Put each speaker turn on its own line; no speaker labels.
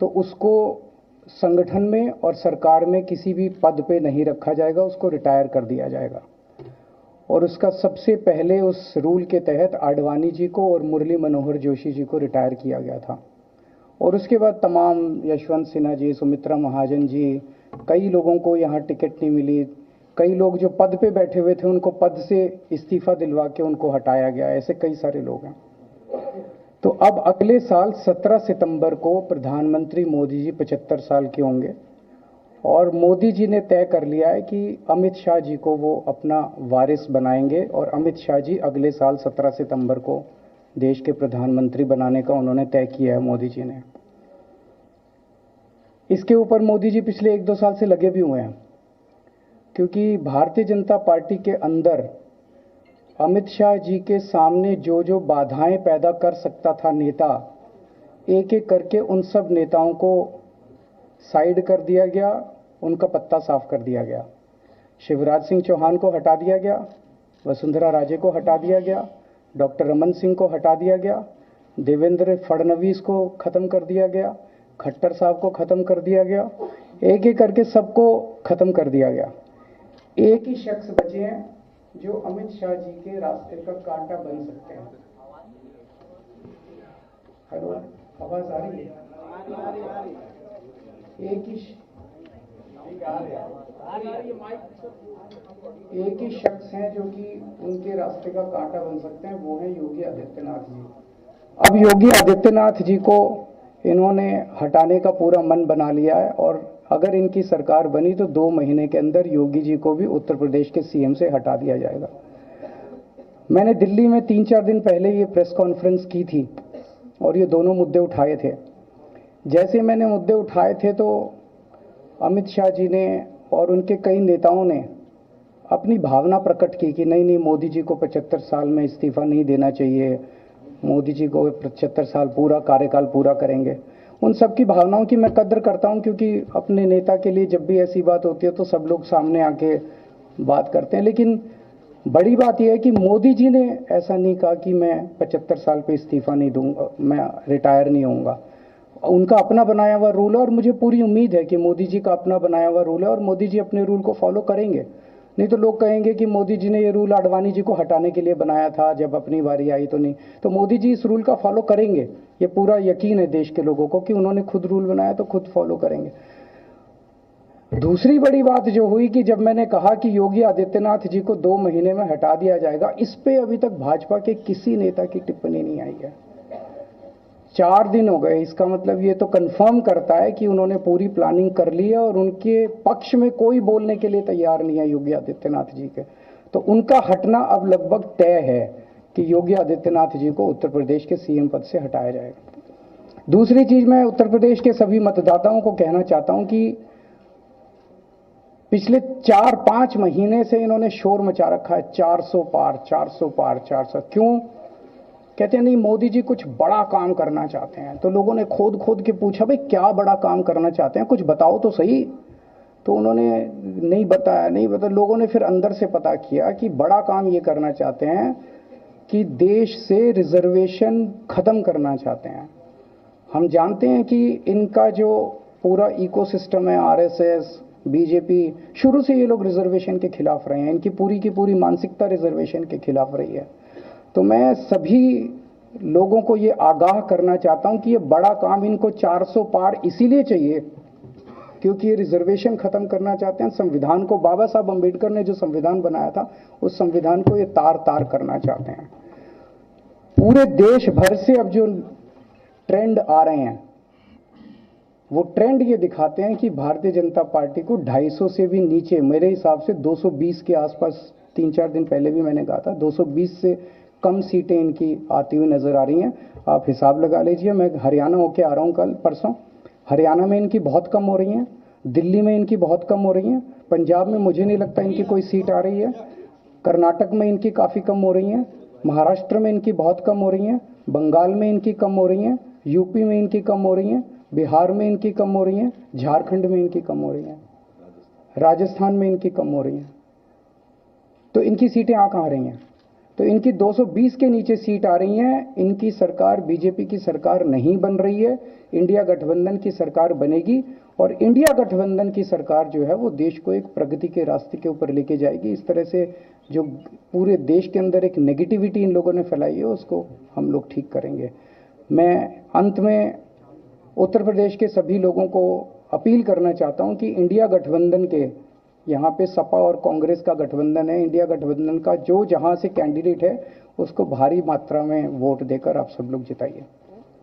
तो उसको संगठन में और सरकार में किसी भी पद पे नहीं रखा जाएगा, उसको रिटायर कर दिया जाएगा। और उसका सबसे पहले उस रूल के तहत आडवाणी जी को और मुरली मनोहर जोशी जी को रिटायर किया गया था। और उसके बाद तमाम यशवंत सिन्हा जी, सुमित्रा महाजन जी, कई लोगों को यहाँ टिकट नहीं मिली। कई लोग जो पद पे बैठे हुए थे उनको पद से इस्तीफा दिलवा के उनको हटाया गया। ऐसे कई सारे लोग हैं। तो अब अगले साल 17 सितंबर को प्रधानमंत्री मोदी जी 75 साल के होंगे और मोदी जी ने तय कर लिया है कि अमित शाह जी को वो अपना वारिस बनाएंगे और अमित शाह जी अगले साल 17 सितंबर को देश के प्रधानमंत्री बनाने का उन्होंने तय किया है मोदी जी ने। इसके ऊपर मोदी जी पिछले 1-2 साल से लगे भी हुए हैं, क्योंकि भारतीय जनता पार्टी के अंदर अमित शाह जी के सामने जो जो बाधाएं पैदा कर सकता था नेता, एक एक करके उन सब नेताओं को साइड कर दिया गया, उनका पत्ता साफ कर दिया गया। शिवराज सिंह चौहान को हटा दिया गया, वसुंधरा राजे को हटा दिया गया, डॉक्टर रमन सिंह को हटा दिया गया, देवेंद्र फडणवीस को खत्म कर दिया गया, खट्टर साहब को खत्म कर दिया गया। एक एक करके सबको खत्म कर दिया गया। एक ही शख्स बचे हैं जो अमित शाह जी के रास्ते का कांटा बन सकते हैं। हेलो, आवाज आ रही है? एक ही शख्स हैं जो कि उनके रास्ते का कांटा बन सकते हैं, वो है योगी आदित्यनाथ जी। अब योगी आदित्यनाथ जी को इन्होंने हटाने का पूरा मन बना लिया है और अगर इनकी सरकार बनी तो 2 महीने के अंदर योगी जी को भी उत्तर प्रदेश के सीएम से हटा दिया जाएगा। मैंने दिल्ली में 3-4 दिन पहले ये प्रेस कॉन्फ्रेंस की थी और ये दोनों मुद्दे उठाए थे। जैसे मैंने मुद्दे उठाए थे तो अमित शाह जी ने और उनके कई नेताओं ने अपनी भावना प्रकट की कि नहीं नहीं, मोदी जी को 75 साल में इस्तीफा नहीं देना चाहिए, मोदी जी को 75 साल पूरा कार्यकाल पूरा करेंगे। उन सब की भावनाओं की मैं कद्र करता हूं, क्योंकि अपने नेता के लिए जब भी ऐसी बात होती है तो सब लोग सामने आके बात करते हैं। लेकिन बड़ी बात यह है कि मोदी जी ने ऐसा नहीं कहा कि मैं 75 साल पे इस्तीफा नहीं दूंगा, मैं रिटायर नहीं होऊंगा। उनका अपना बनाया हुआ रूल है और मुझे पूरी उम्मीद है कि मोदी जी का अपना बनाया हुआ रूल है और मोदी जी अपने रूल को फॉलो करेंगे। नहीं तो लोग कहेंगे कि मोदी जी ने ये रूल आडवाणी जी को हटाने के लिए बनाया था, जब अपनी बारी आई तो नहीं। तो मोदी जी इस रूल का फॉलो करेंगे, ये पूरा यकीन है देश के लोगों को कि उन्होंने खुद रूल बनाया तो खुद फॉलो करेंगे। दूसरी बड़ी बात जो हुई कि जब मैंने कहा कि योगी आदित्यनाथ जी को 2 महीने में हटा दिया जाएगा, इस पे अभी तक भाजपा के किसी नेता की टिप्पणी नहीं आई है। 4 दिन हो गए। इसका मतलब ये तो कंफर्म करता है कि उन्होंने पूरी प्लानिंग कर ली है और उनके पक्ष में कोई बोलने के लिए तैयार नहीं है योगी आदित्यनाथ जी के। तो उनका हटना अब लगभग तय है कि योगी आदित्यनाथ जी को उत्तर प्रदेश के सीएम पद से हटाया जाएगा। दूसरी चीज, मैं उत्तर प्रदेश के सभी मतदाताओं को कहना चाहता हूं कि पिछले 4-5 महीने से इन्होंने शोर मचा रखा है, 400 पार 400 पार 400। क्यों? कहते हैं नहीं, मोदी जी कुछ बड़ा काम करना चाहते हैं। तो लोगों ने खोद खोद के पूछा, भाई क्या बड़ा काम करना चाहते हैं, कुछ बताओ तो सही। तो उन्होंने नहीं बताया। लोगों ने फिर अंदर से पता किया कि बड़ा काम ये करना चाहते हैं कि देश से रिजर्वेशन खत्म करना चाहते हैं। हम जानते हैं कि इनका जो पूरा इकोसिस्टम है, आरएसएस, बीजेपी, शुरू से ये लोग रिजर्वेशन के खिलाफ रहे हैं। इनकी पूरी की पूरी मानसिकता रिजर्वेशन के खिलाफ रही है। तो मैं सभी लोगों को ये आगाह करना चाहता हूं कि ये बड़ा काम इनको 400 पार इसीलिए चाहिए क्योंकि ये रिजर्वेशन खत्म करना चाहते हैं। संविधान को, बाबा साहब अंबेडकर ने जो संविधान बनाया था, उस संविधान को ये तार तार करना चाहते हैं। पूरे देश भर से अब जो ट्रेंड आ रहे हैं, वो ट्रेंड ये दिखाते हैं कि भारतीय जनता पार्टी को 250 से भी नीचे, मेरे हिसाब से 220 के आसपास, 3-4 दिन पहले भी मैंने कहा था, 220 से कम सीटें इनकी आती हुई नजर आ रही हैं। आप हिसाब लगा लीजिए। मैं हरियाणा होके आ रहा हूं कल परसों। हरियाणा में इनकी बहुत कम हो रही हैं, दिल्ली में इनकी बहुत कम हो रही हैं, पंजाब में मुझे नहीं लगता इनकी कोई सीट आ रही है, कर्नाटक में इनकी काफ़ी कम हो रही हैं, महाराष्ट्र में इनकी बहुत कम हो रही हैं, बंगाल में इनकी कम हो रही हैं, यूपी में इनकी कम हो रही हैं, बिहार में इनकी कम हो रही हैं, झारखंड में इनकी कम हो रही हैं, राजस्थान में इनकी कम हो रही हैं। तो इनकी सीटें आ कहाँ रही हैं? तो इनकी 220 के नीचे सीट आ रही हैं। इनकी सरकार बीजेपी की सरकार नहीं बन रही है, इंडिया गठबंधन की सरकार बनेगी और इंडिया गठबंधन की सरकार जो है वो देश को एक प्रगति के रास्ते के ऊपर लेके जाएगी। इस तरह से जो पूरे देश के अंदर एक नेगेटिविटी इन लोगों ने फैलाई है उसको हम लोग ठीक करेंगे। मैं अंत में उत्तर प्रदेश के सभी लोगों को अपील करना चाहता हूं कि इंडिया गठबंधन के, यहाँ पे सपा और कांग्रेस का गठबंधन है, इंडिया गठबंधन का जो जहां से कैंडिडेट है उसको भारी मात्रा में वोट देकर आप सब लोग जिताइए।